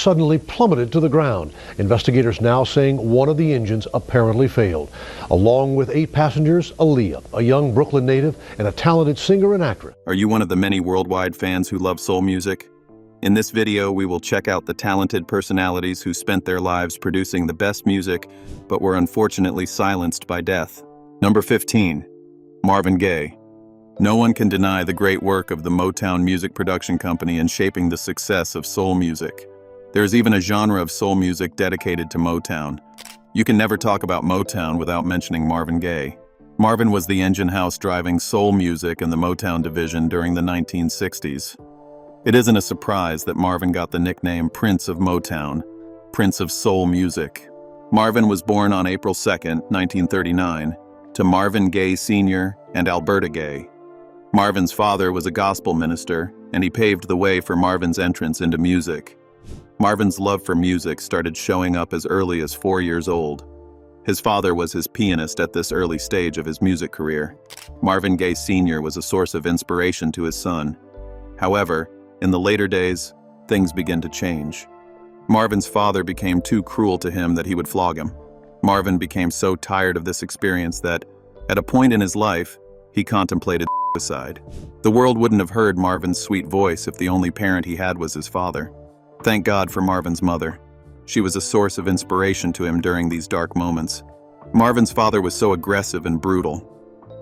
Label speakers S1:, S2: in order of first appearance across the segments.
S1: suddenly plummeted to the ground. Investigators now saying one of the engines apparently failed. Along with 8 passengers, Aaliyah, a young Brooklyn native and a talented singer and actress.
S2: Are you one of the many worldwide fans who love soul music? In this video, we will check out the talented personalities who spent their lives producing the best music, but were unfortunately silenced by death. Number 15. Marvin Gaye. No one can deny the great work of the Motown music production company in shaping the success of soul music. There's even a genre of soul music dedicated to Motown. You can never talk about Motown without mentioning Marvin Gaye. Marvin was the engine house driving soul music in the Motown division during the 1960s. It isn't a surprise that Marvin got the nickname Prince of Motown, Prince of Soul Music. Marvin was born on April 2, 1939, to Marvin Gaye Sr. and Alberta Gaye. Marvin's father was a gospel minister, and he paved the way for Marvin's entrance into music. Marvin's love for music started showing up as early as 4 years old. His father was his pianist at this early stage of his music career. Marvin Gaye Sr. was a source of inspiration to his son. However, in the later days, things began to change. Marvin's father became too cruel to him that he would flog him. Marvin became so tired of this experience that, at a point in his life, he contemplated suicide. The world wouldn't have heard Marvin's sweet voice if the only parent he had was his father. Thank God for Marvin's mother. She was a source of inspiration to him during these dark moments. Marvin's father was so aggressive and brutal.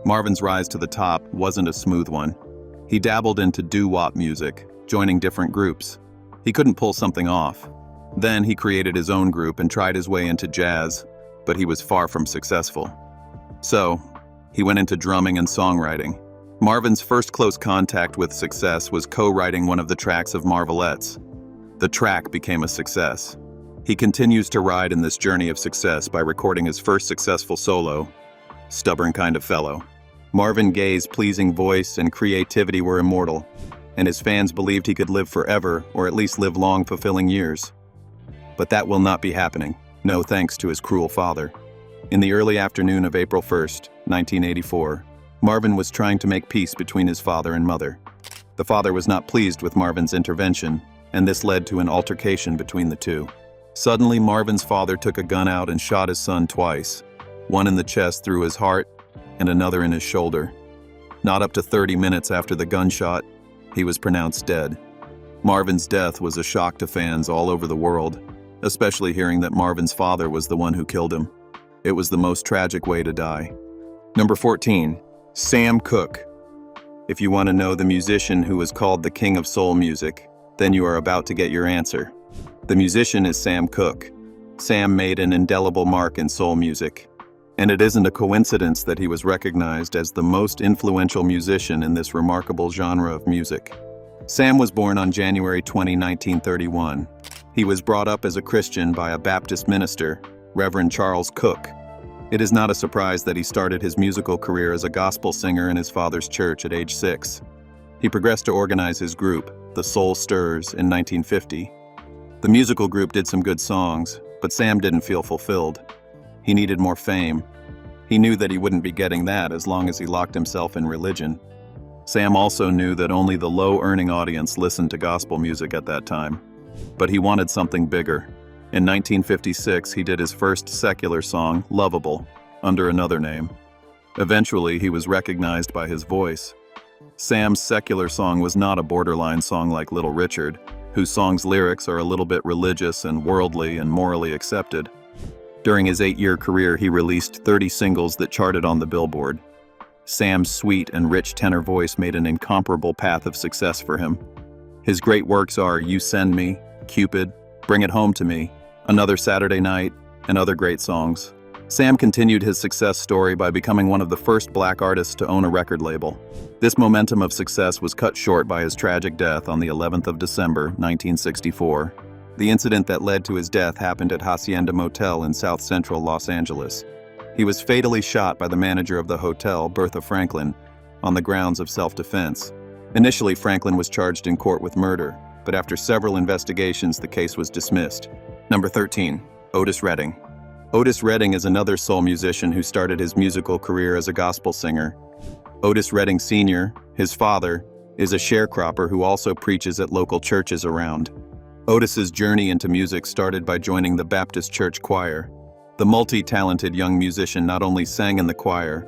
S2: Marvin's rise to the top wasn't a smooth one. He dabbled into doo-wop music, joining different groups. He couldn't pull something off. Then he created his own group and tried his way into jazz, but he was far from successful. So, he went into drumming and songwriting. Marvin's first close contact with success was co-writing one of the tracks of Marvelettes. The track became a success. He continues to ride in this journey of success by recording his first successful solo, Stubborn Kind of Fellow. Marvin Gaye's pleasing voice and creativity were immortal, and his fans believed he could live forever, or at least live long, fulfilling years. But that will not be happening, no thanks to his cruel father. In the early afternoon of April 1st, 1984, Marvin was trying to make peace between his father and mother. The father was not pleased with Marvin's intervention, and this led to an altercation between the two. Suddenly, Marvin's father took a gun out and shot his son twice, one in the chest through his heart and another in his shoulder. Not up to 30 minutes after the gunshot, he was pronounced dead. Marvin's death was a shock to fans all over the world, especially hearing that Marvin's father was the one who killed him. It was the most tragic way to die. Number 14. Sam Cooke. If you want to know the musician who was called the King of Soul Music, then you are about to get your answer. The musician is Sam Cooke. Sam made an indelible mark in soul music, and it isn't a coincidence that he was recognized as the most influential musician in this remarkable genre of music. Sam was born on January 20, 1931. He was brought up as a Christian by a Baptist minister, Reverend Charles Cooke. It is not a surprise that he started his musical career as a gospel singer in his father's church at age 6. He progressed to organize his group, the Soul Stirrers, in 1950. The musical group did some good songs, but Sam didn't feel fulfilled. He needed more fame. He knew that he wouldn't be getting that as long as he locked himself in religion. Sam also knew that only the low-earning audience listened to gospel music at that time. But he wanted something bigger. In 1956, he did his first secular song, Lovable, under another name. Eventually, he was recognized by his voice. Sam's secular song was not a borderline song like Little Richard, whose song's lyrics are a little bit religious and worldly and morally accepted. During his 8-year career, he released 30 singles that charted on the Billboard. Sam's sweet and rich tenor voice made an incomparable path of success for him. His great works are You Send Me, Cupid, Bring It Home to Me, Another Saturday Night, and other great songs. Sam continued his success story by becoming one of the first black artists to own a record label. This momentum of success was cut short by his tragic death on the 11th of December, 1964. The incident that led to his death happened at Hacienda Motel in South Central Los Angeles. He was fatally shot by the manager of the hotel, Bertha Franklin, on the grounds of self-defense. Initially, Franklin was charged in court with murder, but after several investigations, the case was dismissed. Number 13. Otis Redding. Otis Redding is another soul musician who started his musical career as a gospel singer. Otis Redding Sr., his father, is a sharecropper who also preaches at local churches around. Otis's journey into music started by joining the Baptist church choir. The multi-talented young musician not only sang in the choir,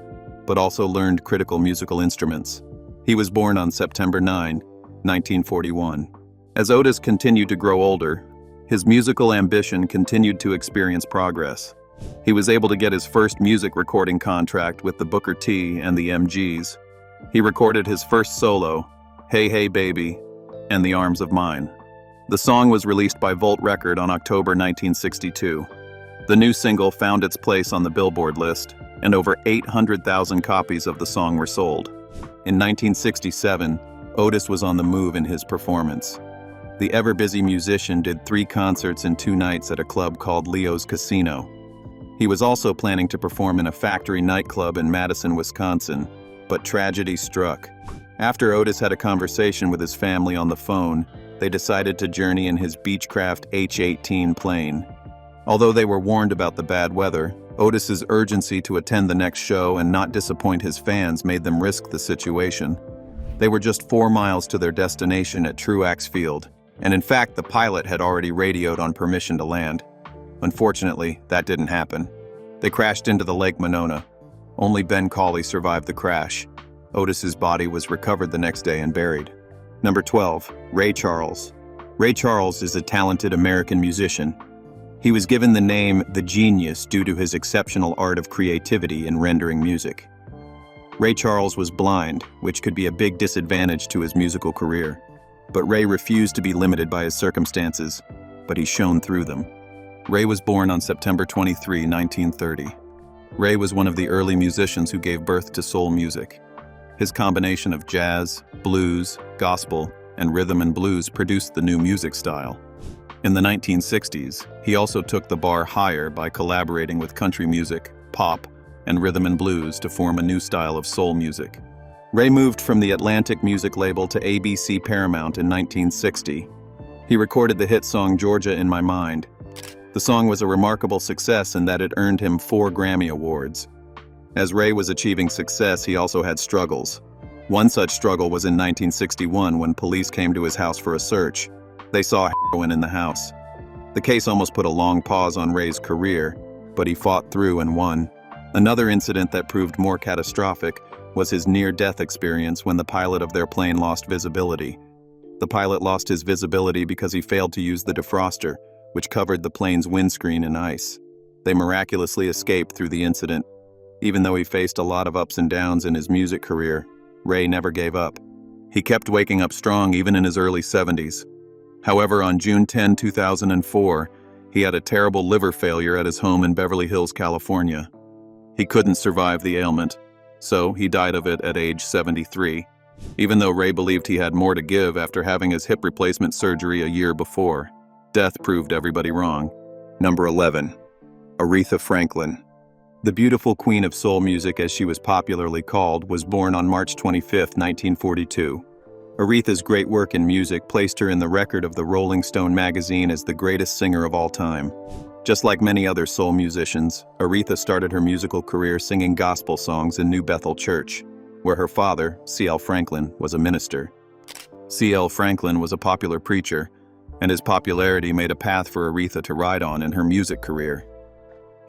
S2: but also learned critical musical instruments. He was born on September 9, 1941. As Otis continued to grow older, his musical ambition continued to experience progress. He was able to get his first music recording contract with the Booker T and the MGs. He recorded his first solo, Hey Hey Baby, and The Arms of Mine. The song was released by Volt Record on October 1962. The new single found its place on the Billboard list, and over 800,000 copies of the song were sold. In 1967, Otis was on the move in his performance. The ever-busy musician did 3 concerts in 2 nights at a club called Leo's Casino. He was also planning to perform in a factory nightclub in Madison, Wisconsin, but tragedy struck. After Otis had a conversation with his family on the phone, they decided to journey in his Beechcraft H-18 plane. Although they were warned about the bad weather, Otis's urgency to attend the next show and not disappoint his fans made them risk the situation. They were just 4 miles to their destination at Truax Field, and in fact the pilot had already radioed on permission to land. Unfortunately, that didn't happen. They crashed into the Lake Monona. Only Ben Cauley survived the crash. Otis's body was recovered the next day and buried. Number 12, Ray Charles. Ray Charles is a talented American musician. He was given the name The Genius due to his exceptional art of creativity in rendering music. Ray Charles was blind, which could be a big disadvantage to his musical career. But Ray refused to be limited by his circumstances, but he shone through them. Ray was born on September 23, 1930. Ray was one of the early musicians who gave birth to soul music. His combination of jazz, blues, gospel, and rhythm and blues produced the new music style. In the 1960s, he also took the bar higher by collaborating with country music, pop, and rhythm and blues to form a new style of soul music. Ray moved from the Atlantic music label to ABC Paramount in 1960. He recorded the hit song Georgia in My Mind. The song was a remarkable success in that it earned him 4 Grammy Awards. As Ray was achieving success, he also had struggles. One such struggle was in 1961 when police came to his house for a search. They saw heroin in the house. The case almost put a long pause on Ray's career, but he fought through and won. Another incident that proved more catastrophic was his near-death experience when the pilot of their plane lost visibility. The pilot lost his visibility because he failed to use the defroster, which covered the plane's windscreen in ice. They miraculously escaped through the incident. Even though he faced a lot of ups and downs in his music career, Ray never gave up. He kept waking up strong even in his early 70s. However, on June 10, 2004, he had a terrible liver failure at his home in Beverly Hills, California. He couldn't survive the ailment, so he died of it at age 73, even though Ray believed he had more to give after having his hip replacement surgery a year before. Death proved everybody wrong. Number 11. Aretha Franklin. The beautiful queen of soul music, as she was popularly called, was born on March 25, 1942. Aretha's great work in music placed her in the record of the Rolling Stone magazine as the greatest singer of all time. Just like many other soul musicians, Aretha started her musical career singing gospel songs in New Bethel Church, where her father, C.L. Franklin, was a minister. C.L. Franklin was a popular preacher, and his popularity made a path for Aretha to ride on in her music career.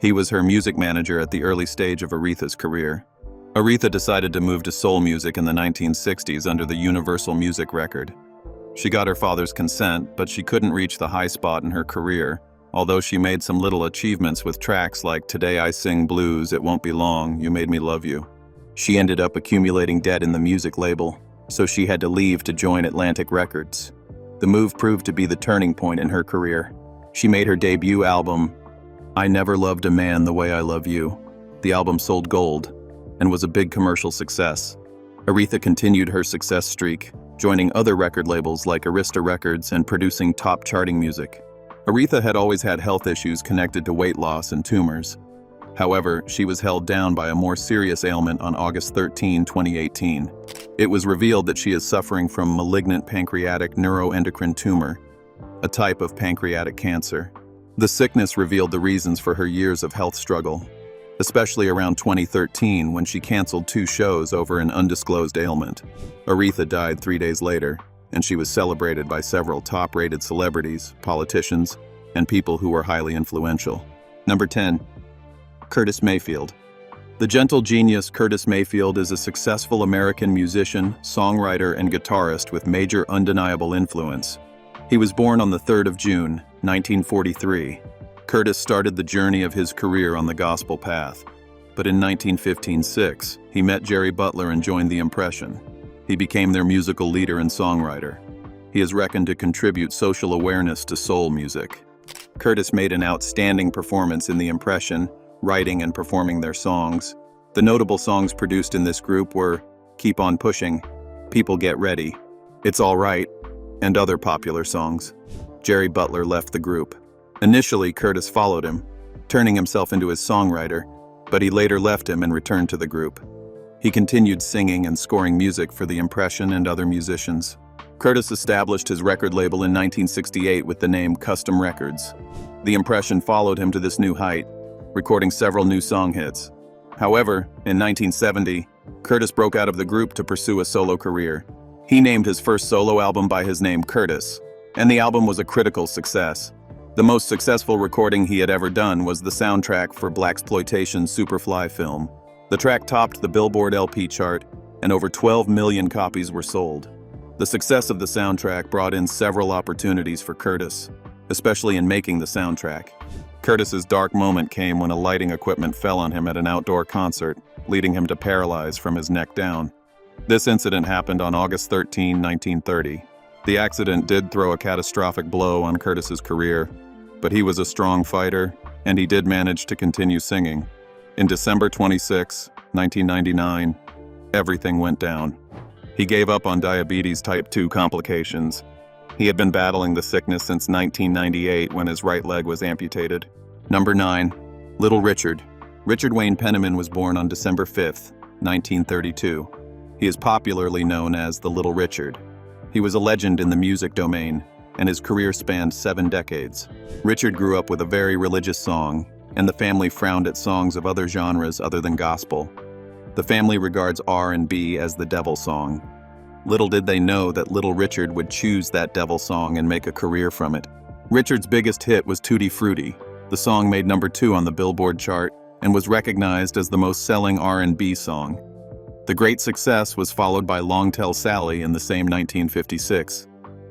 S2: He was her music manager at the early stage of Aretha's career. Aretha decided to move to soul music in the 1960s under the Universal Music record. She got her father's consent, but she couldn't reach the high spot in her career, although she made some little achievements with tracks like Today I Sing Blues, It Won't Be Long, You Made Me Love You. She ended up accumulating debt in the music label, so she had to leave to join Atlantic Records. The move proved to be the turning point in her career. She made her debut album, I Never Loved a Man the Way I Love You. The album sold gold and was a big commercial success. Aretha continued her success streak, joining other record labels like Arista Records and producing top charting music. Aretha had always had health issues connected to weight loss and tumors. However, she was held down by a more serious ailment on August 13, 2018. It was revealed that she is suffering from malignant pancreatic neuroendocrine tumor, a type of pancreatic cancer. The sickness revealed the reasons for her years of health struggle, especially around 2013 when she canceled 2 shows over an undisclosed ailment. Aretha died 3 days later, and she was celebrated by several top-rated celebrities, politicians, and people who were highly influential. Number 10. Curtis Mayfield. The gentle genius Curtis Mayfield is a successful American musician, songwriter, and guitarist with major undeniable influence. He was born on the 3rd of June, 1943. Curtis started the journey of his career on the gospel path. But in 1915-6, he met Jerry Butler and joined the Impression. He became their musical leader and songwriter. He is reckoned to contribute social awareness to soul music. Curtis made an outstanding performance in the Impression, writing and performing their songs. The notable songs produced in this group were Keep on Pushing, People Get Ready, It's All Right, and other popular songs. Jerry Butler left the group. Initially, Curtis followed him, turning himself into his songwriter, but he later left him and returned to the group. He continued singing and scoring music for the Impression and other musicians. Curtis established his record label in 1968 with the name Custom Records. The Impression followed him to this new height, recording several new song hits. However, in 1970, Curtis broke out of the group to pursue a solo career. He named his first solo album by his name, Curtis, and the album was a critical success. The most successful recording he had ever done was the soundtrack for blaxploitation Superfly film. The track topped the Billboard LP chart, and over 12 million copies were sold. The success of the soundtrack brought in several opportunities for Curtis, especially in making the soundtrack. Curtis's dark moment came when a lighting equipment fell on him at an outdoor concert, leading him to paralyze from his neck down. This incident happened on August 13, 1930. The accident did throw a catastrophic blow on Curtis's career, but he was a strong fighter, and he did manage to continue singing. In December 26, 1999, everything went down. He gave up on diabetes type 2 complications. He had been battling the sickness since 1998 when his right leg was amputated. Number 9. Little Richard. Richard Wayne Penniman was born on December 5, 1932. He is popularly known as the Little Richard. He was a legend in the music domain, and his career spanned 7 decades. Richard grew up with a very religious song, and the family frowned at songs of other genres other than gospel. The family regards R&B as the devil song. Little did they know that Little Richard would choose that devil song and make a career from it. Richard's biggest hit was Tutti Frutti. The song made number 2 on the Billboard chart and was recognized as the most selling R&B song. The great success was followed by Long Tell Sally in the same 1956.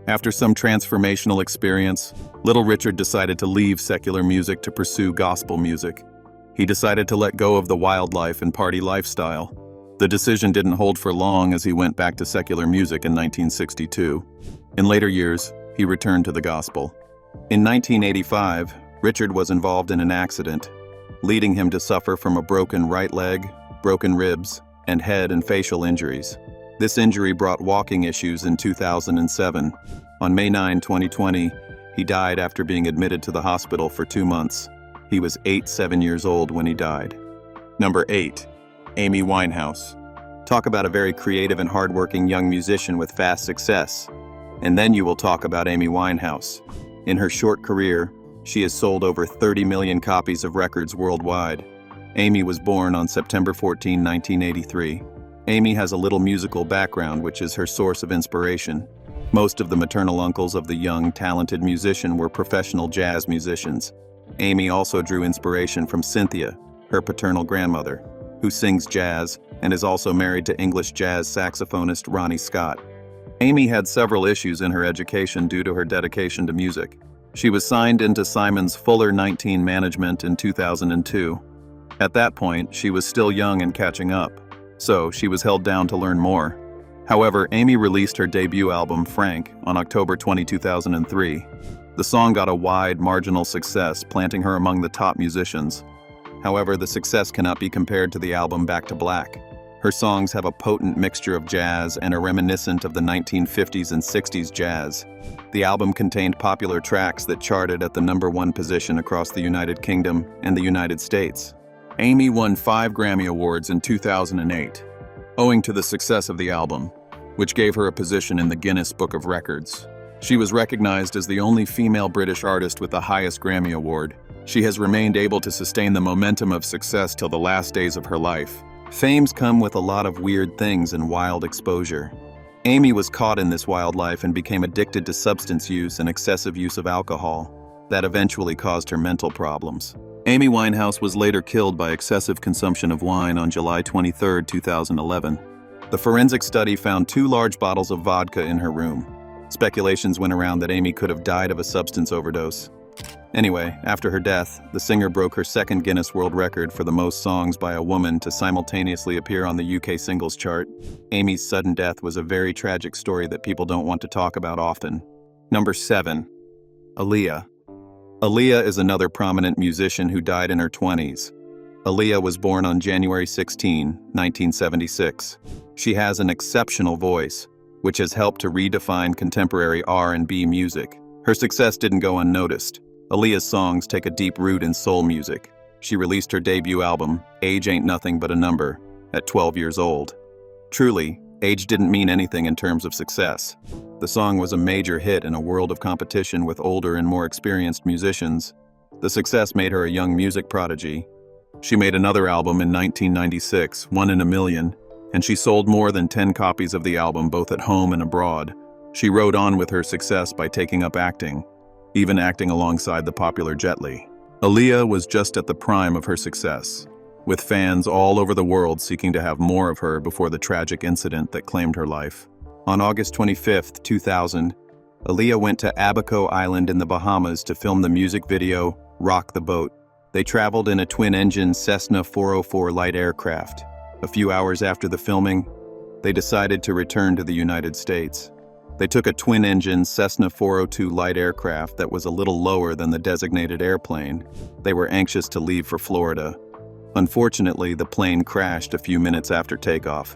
S2: After some transformational experience, Little Richard decided to leave secular music to pursue gospel music. He decided to let go of the wildlife and party lifestyle. The decision didn't hold for long as he went back to secular music in 1962. In later years, he returned to the gospel. In 1985, Richard was involved in an accident, leading him to suffer from a broken right leg, broken ribs, and head and facial injuries. This injury brought walking issues in 2007. On May 9, 2020, he died after being admitted to the hospital for 2 months. He was 87 years old when he died. Number 8. Amy Winehouse. Talk about a very creative and hardworking young musician with fast success. And then you will talk about Amy Winehouse. In her short career, she has sold over 30 million copies of records worldwide. Amy was born on September 14, 1983. Amy has a little musical background, which is her source of inspiration. Most of the maternal uncles of the young, talented musician were professional jazz musicians. Amy also drew inspiration from Cynthia, her paternal grandmother, who sings jazz and is also married to English jazz saxophonist Ronnie Scott. Amy had several issues in her education due to her dedication to music. She was signed into Simon's Fuller 19 management in 2002. At that point, she was still young and catching up, so she was held down to learn more. However, Amy released her debut album, Frank, on October 20, 2003. The song got a wide, marginal success, planting her among the top musicians. However, the success cannot be compared to the album Back to Black. Her songs have a potent mixture of jazz and are reminiscent of the 1950s and 60s jazz. The album contained popular tracks that charted at the #1 position across the United Kingdom and the United States. Amy won 5 Grammy Awards in 2008, owing to the success of the album, which gave her a position in the Guinness Book of Records. She was recognized as the only female British artist with the highest Grammy Award. She has remained able to sustain the momentum of success till the last days of her life. Fames come with a lot of weird things and wild exposure. Amy was caught in this wildlife and became addicted to substance use and excessive use of alcohol. That eventually caused her mental problems. Amy Winehouse was later killed by excessive consumption of wine on July 23, 2011. The forensic study found 2 large bottles of vodka in her room. Speculations went around that Amy could have died of a substance overdose. Anyway, after her death, the singer broke her second Guinness World Record for the most songs by a woman to simultaneously appear on the UK singles chart. Amy's sudden death was a very tragic story that people don't want to talk about often. Number 7. Aaliyah. Aaliyah is another prominent musician who died in her 20s. Aaliyah was born on January 16, 1976. She has an exceptional voice, which has helped to redefine contemporary R&B music. Her success didn't go unnoticed. Aaliyah's songs take a deep root in soul music. She released her debut album, Age Ain't Nothing But a Number, at 12 years old. Truly, age didn't mean anything in terms of success. The song was a major hit in a world of competition with older and more experienced musicians. The success made her a young music prodigy. She made another album in 1996, One in a Million, and she sold more than 10 copies of the album both at home and abroad. She rode on with her success by taking up acting, even acting alongside the popular Jet Li. Aaliyah was just at the prime of her success, with fans all over the world seeking to have more of her before the tragic incident that claimed her life. On August 25, 2000, Aaliyah went to Abaco Island in the Bahamas to film the music video, Rock the Boat. They traveled in a twin-engine Cessna 404 light aircraft. A few hours after the filming, they decided to return to the United States. They took a twin-engine Cessna 402 light aircraft that was a little lower than the designated airplane. They were anxious to leave for Florida. Unfortunately, the plane crashed a few minutes after takeoff.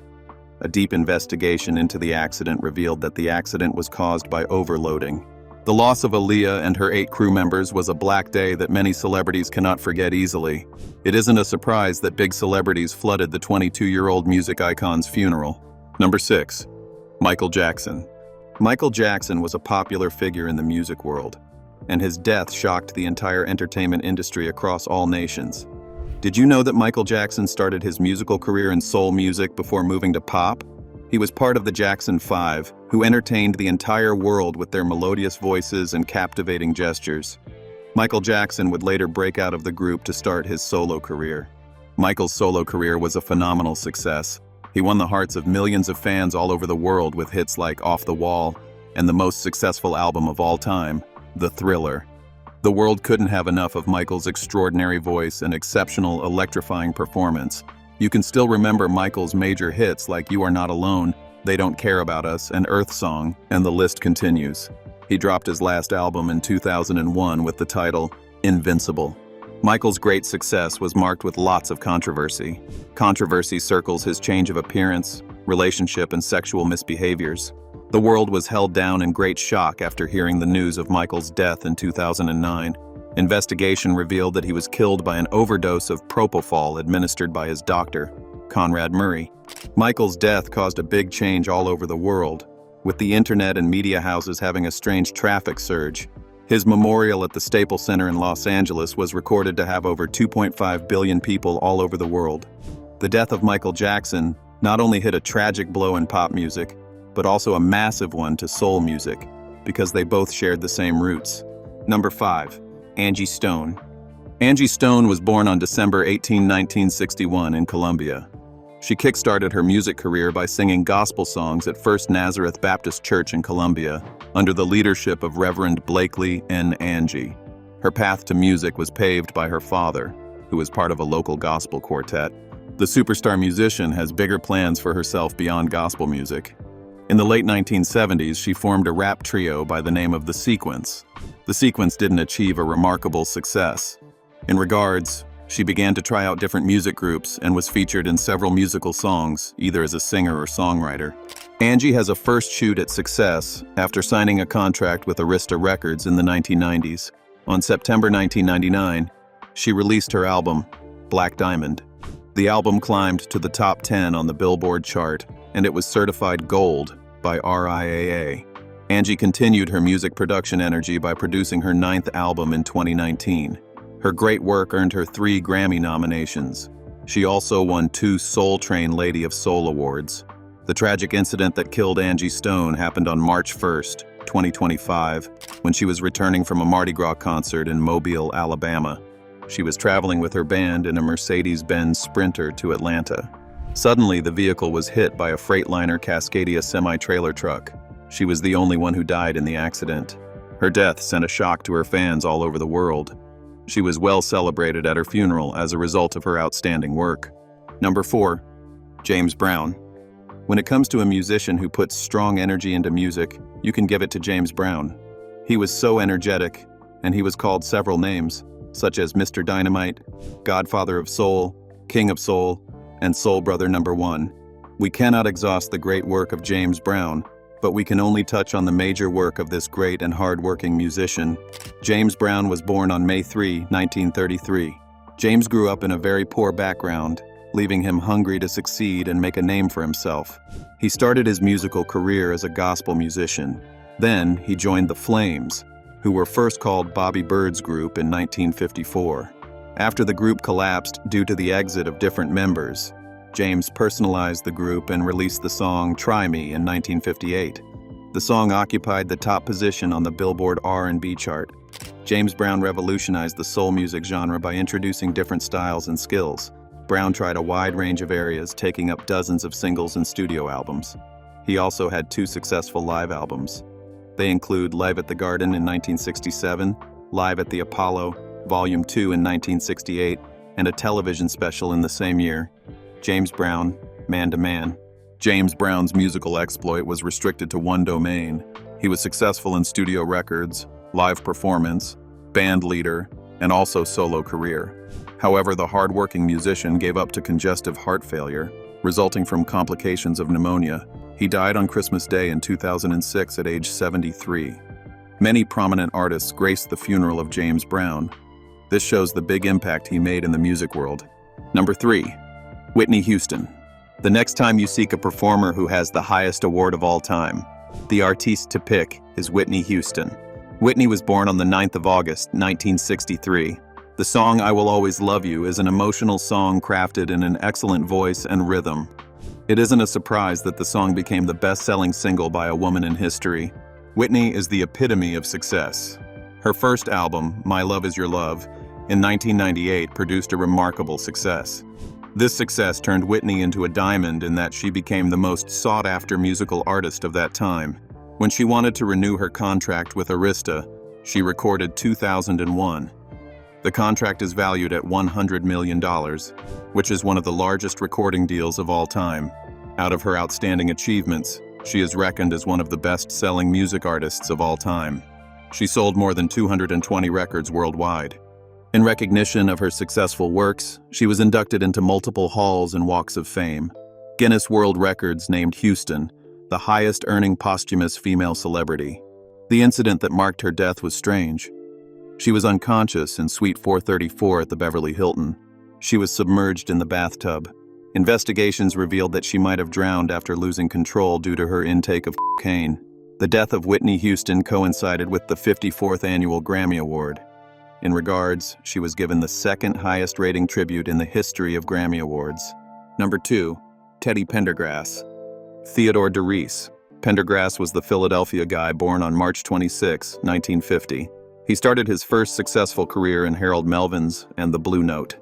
S2: A deep investigation into the accident revealed that the accident was caused by overloading. The loss of Aaliyah and her 8 crew members was a black day that many celebrities cannot forget easily. It isn't a surprise that big celebrities flooded the 22-year-old music icon's funeral. Number 6. Michael Jackson. Michael Jackson was a popular figure in the music world, and his death shocked the entire entertainment industry across all nations. Did you know that Michael Jackson started his musical career in soul music before moving to pop? He was part of the Jackson 5, who entertained the entire world with their melodious voices and captivating gestures. Michael Jackson would later break out of the group to start his solo career. Michael's solo career was a phenomenal success. He won the hearts of millions of fans all over the world with hits like Off the Wall and the most successful album of all time, The Thriller. The world couldn't have enough of Michael's extraordinary voice and exceptional, electrifying performance. You can still remember Michael's major hits like You Are Not Alone, They Don't Care About Us, and Earth Song, and the list continues. He dropped his last album in 2001 with the title Invincible. Michael's great success was marked with lots of controversy. Controversy circles his change of appearance, relationship, and sexual misbehaviors. The world was held down in great shock after hearing the news of Michael's death in 2009. Investigation revealed that he was killed by an overdose of propofol administered by his doctor, Conrad Murray. Michael's death caused a big change all over the world, with the internet and media houses having a strange traffic surge. His memorial at the Staples Center in Los Angeles was recorded to have over 2.5 billion people all over the world. The death of Michael Jackson not only hit a tragic blow in pop music, but also a massive one to soul music, because they both shared the same roots. Number 5. Angie Stone. Angie Stone was born on December 18, 1961 in Colombia. She kick-started her music career by singing gospel songs at First Nazareth Baptist Church in Colombia, under the leadership of Reverend Blakely N. Angie. Her path to music was paved by her father, who was part of a local gospel quartet. The superstar musician has bigger plans for herself beyond gospel music. In the late 1970s, she formed a rap trio by the name of The Sequence. The Sequence didn't achieve a remarkable success. In regards, she began to try out different music groups and was featured in several musical songs, either as a singer or songwriter. Angie has a first shoot at success after signing a contract with Arista Records in the 1990s. On September 1999, she released her album, Black Diamond. The album climbed to the top 10 on the Billboard chart, and it was certified gold by RIAA. Angie continued her music production energy by producing her 9th album in 2019. Her great work earned her 3 Grammy nominations. She also won 2 Soul Train Lady of Soul Awards. The The tragic incident that killed Angie Stone happened on March 1st, 2025, when she was returning from a Mardi Gras concert in Mobile, Alabama. She was traveling with her band in a Mercedes-Benz Sprinter to Atlanta. Suddenly, the vehicle was hit by a Freightliner Cascadia semi-trailer truck. She was the only one who died in the accident. Her death sent a shock to her fans all over the world. She was well celebrated at her funeral as a result of her outstanding work. Number 4. James Brown. When it comes to a musician who puts strong energy into music, you can give it to James Brown. He was so energetic, and he was called several names, such as Mr. Dynamite, Godfather of Soul, King of Soul, and Soul Brother #1. We cannot exhaust the great work of James Brown, but we can only touch on the major work of this great and hard-working musician. James Brown was born on May 3, 1933. James grew up in a very poor background, leaving him hungry to succeed and make a name for himself. He started his musical career as a gospel musician. Then he joined the Flames, who were first called Bobby Byrd's group in 1954. After the group collapsed due to the exit of different members, James personalized the group and released the song Try Me in 1958. The song occupied the top position on the Billboard R&B chart. James Brown revolutionized the soul music genre by introducing different styles and skills. Brown tried a wide range of areas, taking up dozens of singles and studio albums. He also had 2 successful live albums. They include Live at the Garden in 1967, Live at the Apollo, Volume 2 in 1968, and a television special in the same year. James Brown, Man to Man. James Brown's musical exploit was restricted to one domain. He was successful in studio records, live performance, band leader, and also solo career. However, the hard-working musician gave up to congestive heart failure, resulting from complications of pneumonia. He died on Christmas Day in 2006 at age 73. Many prominent artists graced the funeral of James Brown. This shows the big impact he made in the music world. Number 3. Whitney Houston. The next time you seek a performer who has the highest award of all time, the artiste to pick is Whitney Houston. Whitney was born on the 9th of August, 1963. The song I Will Always Love You is an emotional song crafted in an excellent voice and rhythm. It isn't a surprise that the song became the best-selling single by a woman in history. Whitney is the epitome of success. Her first album, My Love Is Your Love, in 1998 produced a remarkable success. This success turned Whitney into a diamond in that she became the most sought-after musical artist of that time. When she wanted to renew her contract with Arista, she recorded 2001. The contract is valued at $100 million, which is one of the largest recording deals of all time. Out of her outstanding achievements, she is reckoned as one of the best-selling music artists of all time. She sold more than 220 records worldwide. In recognition of her successful works, she was inducted into multiple halls and walks of fame. Guinness World Records named Houston the highest-earning posthumous female celebrity. The incident that marked her death was strange. She was unconscious in Suite 434 at the Beverly Hilton. She was submerged in the bathtub. Investigations revealed that she might have drowned after losing control due to her intake of cocaine. The death of Whitney Houston coincided with the 54th Annual Grammy Award. In regards, she was given the second highest rating tribute in the history of Grammy Awards. Number 2. Teddy Pendergrass. Theodore DeReese. Pendergrass was the Philadelphia guy born on March 26, 1950. He started his first successful career in Harold Melvin's and the Blue Note,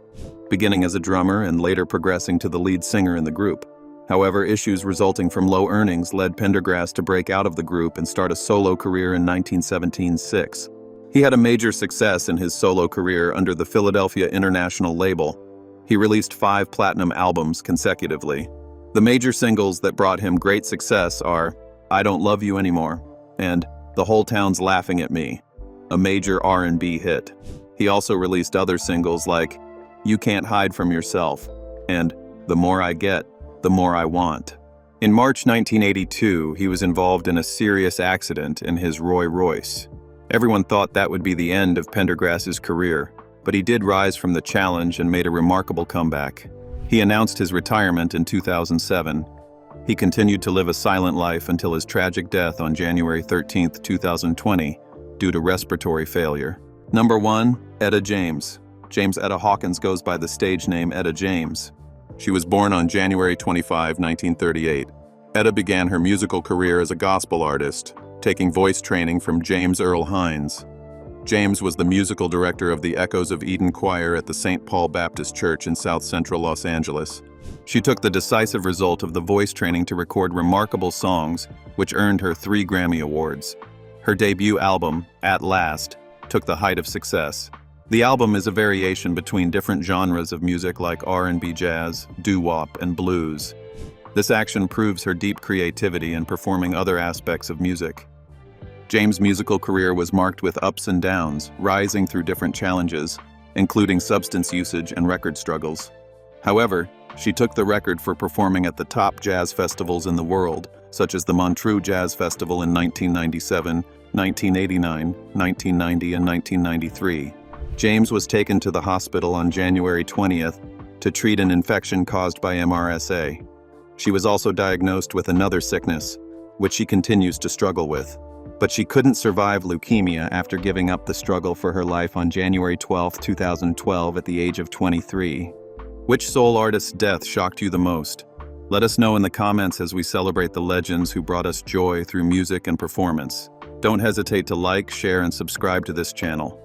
S2: beginning as a drummer and later progressing to the lead singer in the group. However, issues resulting from low earnings led Pendergrass to break out of the group and start a solo career in 1976. He had a major success in his solo career under the Philadelphia International label. He released 5 platinum albums consecutively. The major singles that brought him great success are I Don't Love You Anymore and The Whole Town's Laughing at Me, a major R&B hit. He also released other singles like You Can't Hide From Yourself and The More I Get, The More I Want. In March 1982, he was involved in a serious accident in his Rolls Royce. Everyone thought that would be the end of Pendergrass's career, but he did rise from the challenge and made a remarkable comeback. He announced his retirement in 2007. He continued to live a silent life until his tragic death on January 13, 2020, due to respiratory failure. Number 1. Etta James. James Etta Hawkins goes by the stage name Etta James. She was born on January 25, 1938. Etta began her musical career as a gospel artist, taking voice training from James Earl Hines. James was the musical director of the Echoes of Eden Choir at the St. Paul Baptist Church in South Central Los Angeles. She took the decisive result of the voice training to record remarkable songs, which earned her 3 Grammy Awards. Her debut album, At Last, took the height of success. The album is a variation between different genres of music like R&B jazz, doo-wop, and blues. This action proves her deep creativity in performing other aspects of music. James' musical career was marked with ups and downs, rising through different challenges, including substance usage and record struggles. However, she took the record for performing at the top jazz festivals in the world, such as the Montreux Jazz Festival in 1997, 1989, 1990, and 1993. James was taken to the hospital on January 20th to treat an infection caused by MRSA. She was also diagnosed with another sickness, which she continues to struggle with. But she couldn't survive leukemia after giving up the struggle for her life on January 12, 2012 at the age of 23. Which soul artist's death shocked you the most? Let us know in the comments as we celebrate the legends who brought us joy through music and performance. Don't hesitate to like, share, and subscribe to this channel.